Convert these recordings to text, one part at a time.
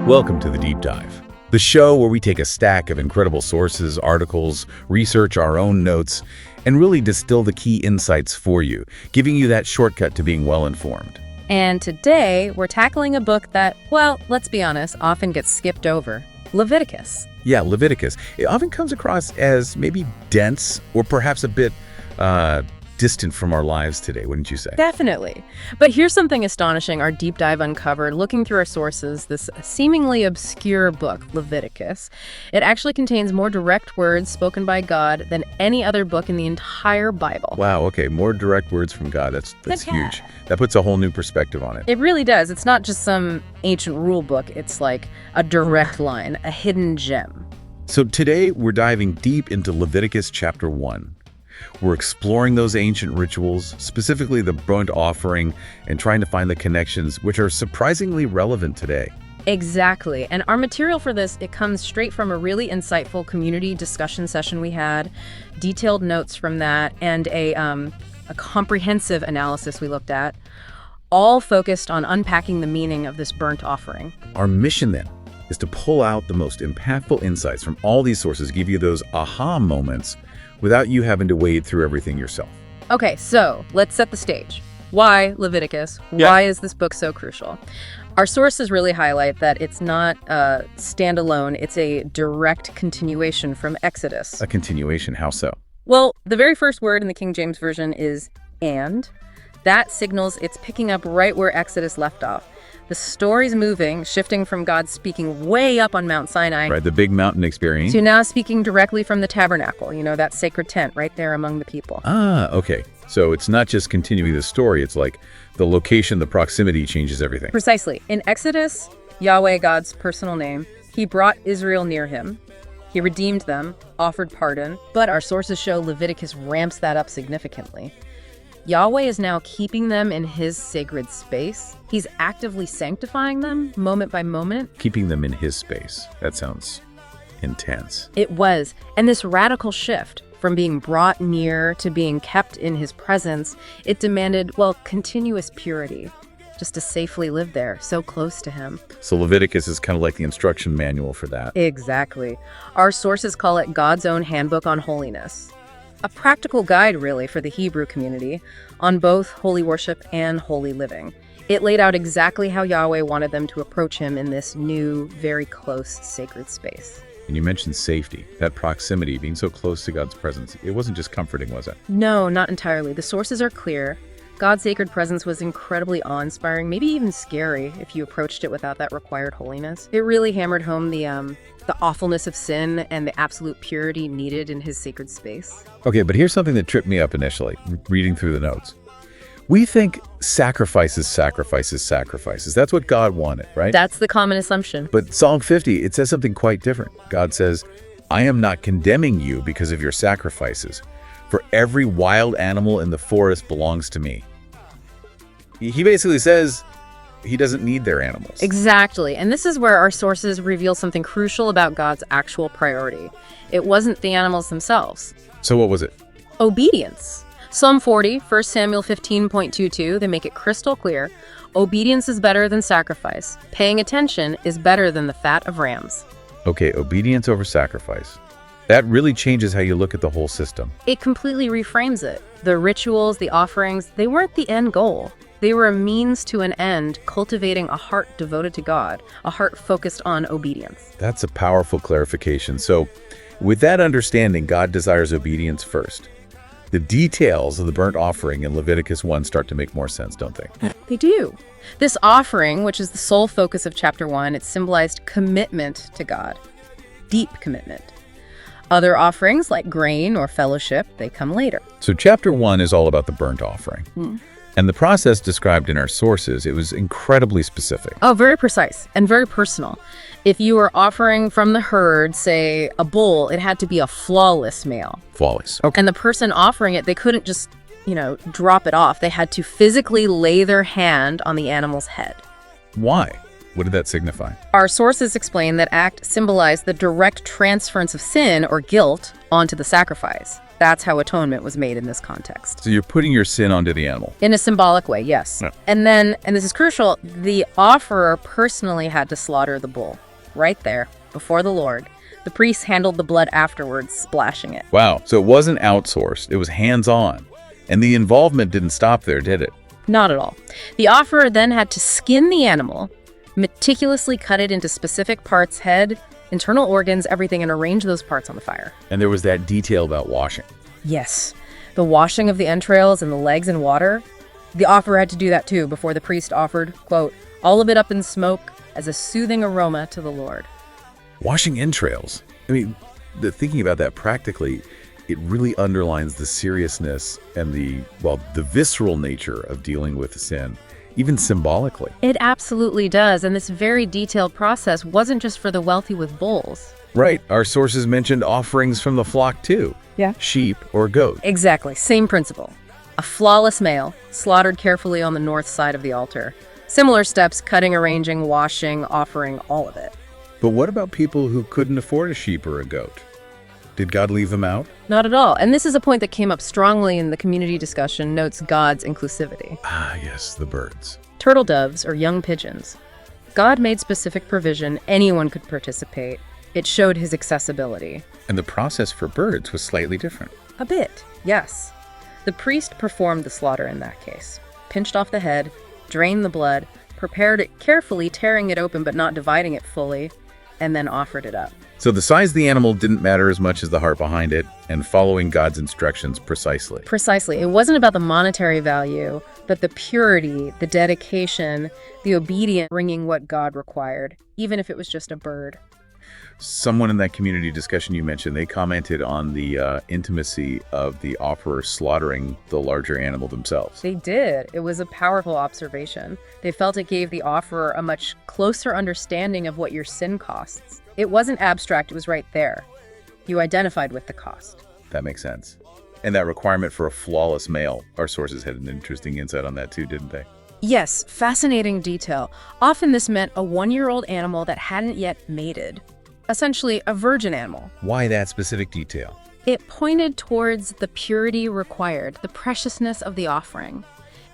Welcome to The Deep Dive, the show where we take a stack of incredible sources, articles, research our own notes, and really distill the key insights for you, giving you that shortcut to being well-informed. And today, we're tackling a book that, well, let's be honest, often gets skipped over. Leviticus. Yeah, Leviticus. It often comes across as maybe dense or perhaps a bit distant from our lives today, wouldn't you say? Definitely. But here's something astonishing our deep dive uncovered. Looking through our sources, this seemingly obscure book, Leviticus, it actually contains more direct words spoken by God than any other book in the entire Bible. Wow, okay, more direct words from God. That's huge. That puts a whole new perspective on it. It really does. It's not just some ancient rule book. It's like a direct line, a hidden gem. So today, we're diving deep into Leviticus chapter 1. We're exploring those ancient rituals, specifically the burnt offering, and trying to find the connections which are surprisingly relevant today. Exactly. And our material for this, it comes straight from a really insightful community discussion session we had, detailed notes from that, and a comprehensive analysis we looked at, all focused on unpacking the meaning of this burnt offering. Our mission then is to pull out the most impactful insights from all these sources, give you those aha moments without you having to wade through everything yourself. Okay, so let's set the stage. Why Leviticus? Why is this book so crucial? Our sources really highlight that it's not standalone, it's a direct continuation from Exodus. A continuation, how so? Well, the very first word in the King James Version is "and." That signals it's picking up right where Exodus left off. The story's moving, shifting from God speaking way up on Mount Sinai. Right, the big mountain experience. To now speaking directly from the tabernacle, that sacred tent right there among the people. Ah, okay. So it's not just continuing the story, it's like the location, the proximity changes everything. Precisely. In Exodus, Yahweh, God's personal name, he brought Israel near him. He redeemed them, offered pardon. But our sources show Leviticus ramps that up significantly. Yahweh is now keeping them in his sacred space. He's actively sanctifying them moment by moment. Keeping them in his space. That sounds intense. It was. And this radical shift from being brought near to being kept in his presence, it demanded, continuous purity, just to safely live there, so close to him. So Leviticus is kind of like the instruction manual for that. Exactly. Our sources call it God's own handbook on holiness. A practical guide, really, for the Hebrew community on both holy worship and holy living. It laid out exactly how Yahweh wanted them to approach him in this new, very close, sacred space. And you mentioned safety, that proximity, being so close to God's presence. It wasn't just comforting, was it? No, not entirely. The sources are clear. God's sacred presence was incredibly awe-inspiring, maybe even scary if you approached it without that required holiness. It really hammered home the awfulness of sin and the absolute purity needed in his sacred space. Okay, but here's something that tripped me up initially, reading through the notes. We think sacrifices. That's what God wanted, right? That's the common assumption. But Psalm 50, it says something quite different. God says, I am not condemning you because of your sacrifices, for every wild animal in the forest belongs to me. He basically says he doesn't need their animals. Exactly. And this is where our sources reveal something crucial about God's actual priority. It wasn't the animals themselves. So what was it? Obedience. Psalm 40, 1 Samuel 15.22, they make it crystal clear. Obedience is better than sacrifice. Paying attention is better than the fat of rams. Okay, obedience over sacrifice. That really changes how you look at the whole system. It completely reframes it. The rituals, the offerings, they weren't the end goal. They were a means to an end, cultivating a heart devoted to God, a heart focused on obedience. That's a powerful clarification. So, with that understanding, God desires obedience first. The details of the burnt offering in Leviticus 1 start to make more sense, don't they? They do. This offering, which is the sole focus of chapter 1, it symbolized commitment to God. Deep commitment. Other offerings, like grain or fellowship, they come later. So chapter 1 is all about the burnt offering. And the process described in our sources, it was incredibly specific. Oh, very precise and very personal. If you were offering from the herd, say, a bull, it had to be a flawless male. Flawless. Okay. And the person offering it, they couldn't just, drop it off. They had to physically lay their hand on the animal's head. Why? What did that signify? Our sources explain that act symbolized the direct transference of sin or guilt onto the sacrifice. That's how atonement was made in this context. So you're putting your sin onto the animal. In a symbolic way, yes. Yeah. And then, and this is crucial, the offerer personally had to slaughter the bull right there before the Lord. The priest handled the blood afterwards, splashing it. Wow. So it wasn't outsourced. It was hands-on. And the involvement didn't stop there, did it? Not at all. The offerer then had to skin the animal, meticulously cut it into specific parts, head, internal organs, everything, and arrange those parts on the fire. And there was that detail about washing. Yes. The washing of the entrails and the legs in water. The offerer had to do that too before the priest offered, quote, all of it up in smoke as a soothing aroma to the Lord. Washing entrails. I mean, thinking about that practically, it really underlines the seriousness and the visceral nature of dealing with sin, even symbolically. It absolutely does, and this very detailed process wasn't just for the wealthy with bulls. Right. Our sources mentioned offerings from the flock too. Yeah. Sheep or goat. Exactly. Same principle. A flawless male, slaughtered carefully on the north side of the altar. Similar steps, cutting, arranging, washing, offering, all of it. But what about people who couldn't afford a sheep or a goat? Did God leave them out? Not at all. And this is a point that came up strongly in the community discussion, notes God's inclusivity. Ah, yes, the birds. Turtle doves or young pigeons. God made specific provision. Anyone could participate. It showed his accessibility. And the process for birds was slightly different. A bit, yes. The priest performed the slaughter in that case. Pinched off the head, drained the blood, prepared it carefully, tearing it open but not dividing it fully, and then offered it up. So the size of the animal didn't matter as much as the heart behind it and following God's instructions precisely. Precisely. It wasn't about the monetary value, but the purity, the dedication, the obedience, bringing what God required, even if it was just a bird. Someone in that community discussion you mentioned, they commented on the intimacy of the offerer slaughtering the larger animal themselves. They did. It was a powerful observation. They felt it gave the offerer a much closer understanding of what your sin costs. It wasn't abstract, it was right there. You identified with the cost. That makes sense. And that requirement for a flawless male, our sources had an interesting insight on that too, didn't they? Yes, fascinating detail. Often this meant a 1-year-old animal that hadn't yet mated. Essentially, a virgin animal. Why that specific detail? It pointed towards the purity required, the preciousness of the offering.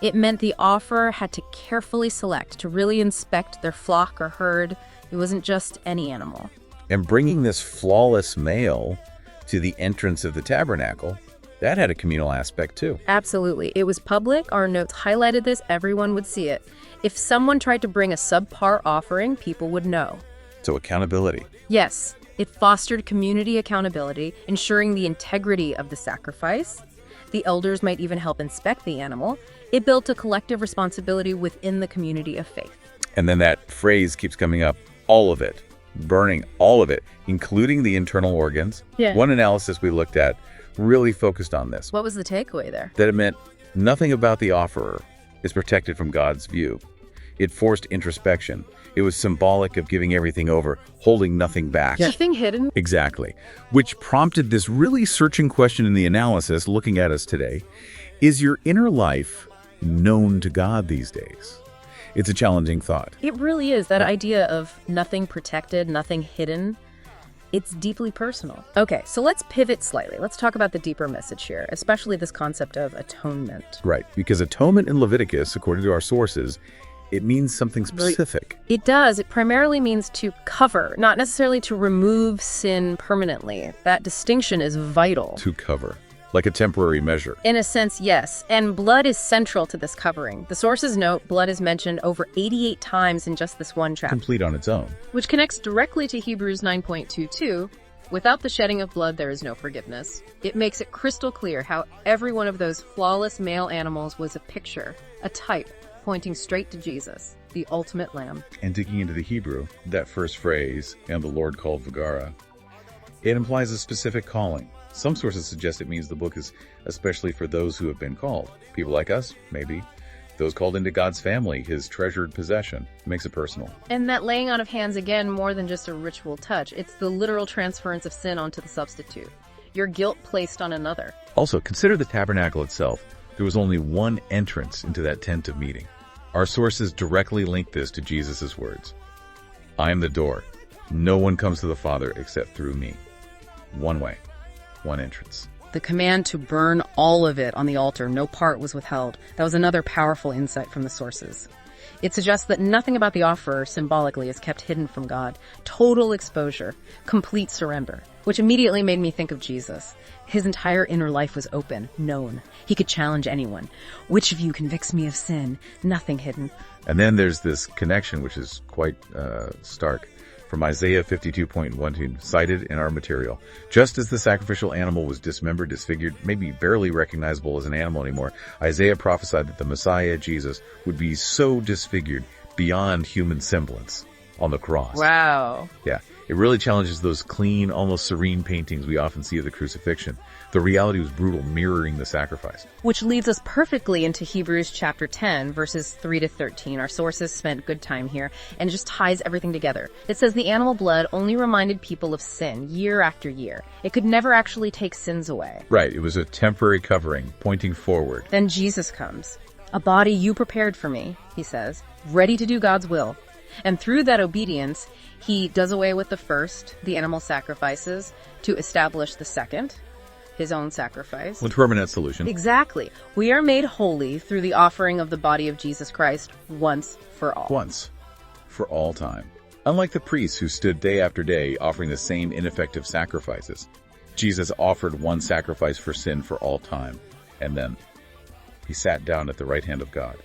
It meant the offerer had to carefully select, to really inspect their flock or herd. It wasn't just any animal. And bringing this flawless male to the entrance of the tabernacle, that had a communal aspect too. Absolutely. It was public. Our notes highlighted this. Everyone would see it. If someone tried to bring a subpar offering, people would know. So accountability. Yes, it fostered community accountability, ensuring the integrity of the sacrifice. The elders might even help inspect the animal. It built a collective responsibility within the community of faith. And then that phrase keeps coming up, all of it, burning all of it, including the internal organs. Yeah. One analysis we looked at really focused on this. What was the takeaway there? That it meant nothing about the offerer is protected from God's view. It forced introspection. It was symbolic of giving everything over, holding nothing back. Nothing hidden. Exactly. Which prompted this really searching question in the analysis looking at us today. Is your inner life known to God these days? It's a challenging thought. It really is. That idea of nothing protected, nothing hidden. It's deeply personal. Okay, so let's pivot slightly. Let's talk about the deeper message here, especially this concept of atonement. Right, because atonement in Leviticus, according to our sources, it means something specific. It does. It primarily means to cover, not necessarily to remove sin permanently. That distinction is vital. To cover, like a temporary measure. In a sense, yes. And blood is central to this covering. The sources note blood is mentioned over 88 times in just this one chapter. Complete on its own. Which connects directly to Hebrews 9.22. Without the shedding of blood, there is no forgiveness. It makes it crystal clear how every one of those flawless male animals was a picture, a type, pointing straight to Jesus, the ultimate lamb. And digging into the Hebrew, that first phrase, and the Lord called Vagara, it implies a specific calling. Some sources suggest it means the book is especially for those who have been called. People like us, maybe. Those called into God's family, his treasured possession. It makes it personal. And that laying on of hands, again, more than just a ritual touch. It's the literal transference of sin onto the substitute. Your guilt placed on another. Also, consider the tabernacle itself. There was only one entrance into that tent of meeting. Our sources directly link this to Jesus' words. I am the door. No one comes to the Father except through me. One way, one entrance. The command to burn all of it on the altar, no part was withheld. That was another powerful insight from the sources. It suggests that nothing about the offerer symbolically is kept hidden from God. Total exposure, complete surrender, which immediately made me think of Jesus. His entire inner life was open, known. He could challenge anyone. Which of you convicts me of sin? Nothing hidden. And then there's this connection, which is quite stark, from Isaiah 52.1, cited in our material. Just as the sacrificial animal was dismembered, disfigured, maybe barely recognizable as an animal anymore, Isaiah prophesied that the Messiah, Jesus, would be so disfigured beyond human semblance on the cross. Wow. Yeah, it really challenges those clean, almost serene paintings we often see of the crucifixion. The reality was brutal, mirroring the sacrifice. Which leads us perfectly into Hebrews chapter 10, verses 3 to 13. Our sources spent good time here, and it just ties everything together. It says the animal blood only reminded people of sin year after year. It could never actually take sins away. Right, it was a temporary covering, pointing forward. Then Jesus comes. A body you prepared for me, he says, ready to do God's will. And through that obedience, he does away with the first, the animal sacrifices, to establish the second, his own sacrifice. With permanent solution. Exactly. We are made holy through the offering of the body of Jesus Christ once for all. Once. For all time. Unlike the priests who stood day after day offering the same ineffective sacrifices, Jesus offered one sacrifice for sin for all time. And then he sat down at the right hand of God.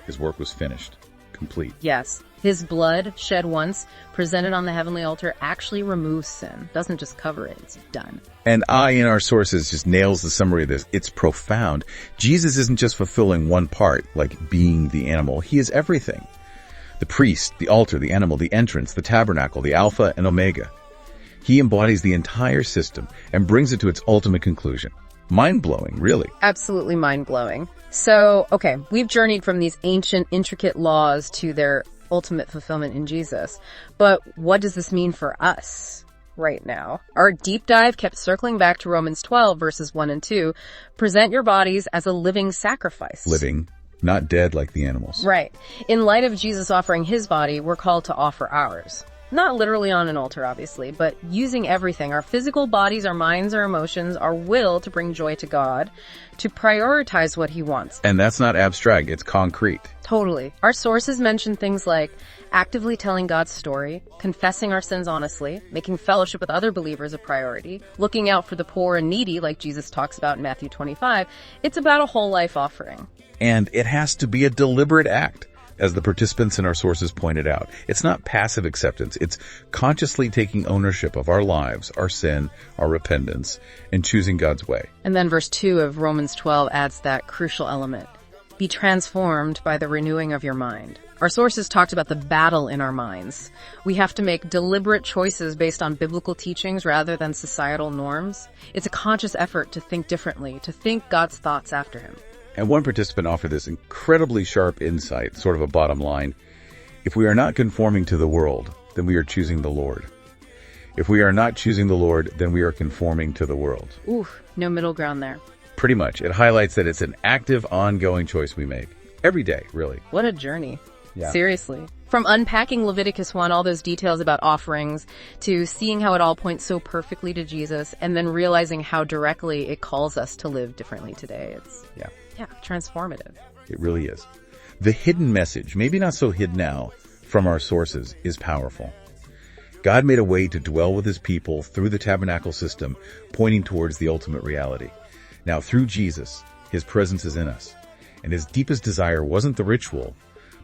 His work was finished. Complete. Yes. His blood, shed once, presented on the heavenly altar, actually removes sin. Doesn't just cover it, it's done. And in our sources, just nails the summary of this. It's profound. Jesus isn't just fulfilling one part, like being the animal. He is everything. The priest, the altar, the animal, the entrance, the tabernacle, the Alpha and Omega. He embodies the entire system and brings it to its ultimate conclusion. Mind-blowing, really. Absolutely mind-blowing. So, okay, we've journeyed from these ancient, intricate laws to their ultimate fulfillment in Jesus. But what does this mean for us right now? Our deep dive kept circling back to Romans 12, verses 1 and 2. Present your bodies as a living sacrifice. Living, not dead like the animals. Right. In light of Jesus offering his body, we're called to offer ours. Not literally on an altar, obviously, but using everything, our physical bodies, our minds, our emotions, our will to bring joy to God, to prioritize what he wants. And that's not abstract, it's concrete. Totally. Our sources mention things like actively telling God's story, confessing our sins honestly, making fellowship with other believers a priority, looking out for the poor and needy like Jesus talks about in Matthew 25. It's about a whole life offering. And it has to be a deliberate act. As the participants in our sources pointed out, it's not passive acceptance. It's consciously taking ownership of our lives, our sin, our repentance, and choosing God's way. And then verse 2 of Romans 12 adds that crucial element. Be transformed by the renewing of your mind. Our sources talked about the battle in our minds. We have to make deliberate choices based on biblical teachings rather than societal norms. It's a conscious effort to think differently, to think God's thoughts after him. And one participant offered this incredibly sharp insight, sort of a bottom line. If we are not conforming to the world, then we are choosing the Lord. If we are not choosing the Lord, then we are conforming to the world. Ooh, no middle ground there. Pretty much. It highlights that it's an active, ongoing choice we make. Every day, really. What a journey. Yeah. Seriously. From unpacking Leviticus 1, all those details about offerings, to seeing how it all points so perfectly to Jesus, and then realizing how directly it calls us to live differently today. It's transformative. It really is. The hidden message, maybe not so hidden now, from our sources is powerful. God made a way to dwell with his people through the tabernacle system, pointing towards the ultimate reality. Now, through Jesus, his presence is in us. And his deepest desire wasn't the ritual,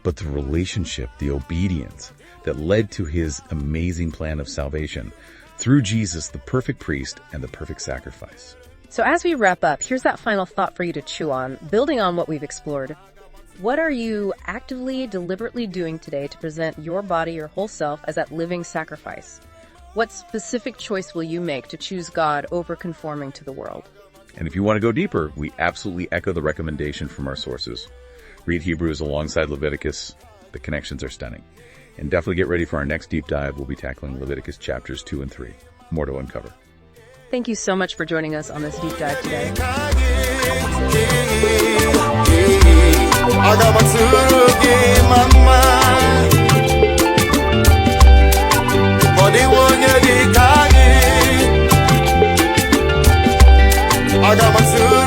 but the relationship, the obedience that led to his amazing plan of salvation. Through Jesus, the perfect priest and the perfect sacrifice. So as we wrap up, here's that final thought for you to chew on, building on what we've explored. What are you actively, deliberately doing today to present your body, your whole self, as that living sacrifice? What specific choice will you make to choose God over conforming to the world? And if you want to go deeper, we absolutely echo the recommendation from our sources. Read Hebrews alongside Leviticus. The connections are stunning. And definitely get ready for our next deep dive. We'll be tackling Leviticus chapters 2 and 3. More to uncover. Thank you so much for joining us on this deep dive today. I got my I got my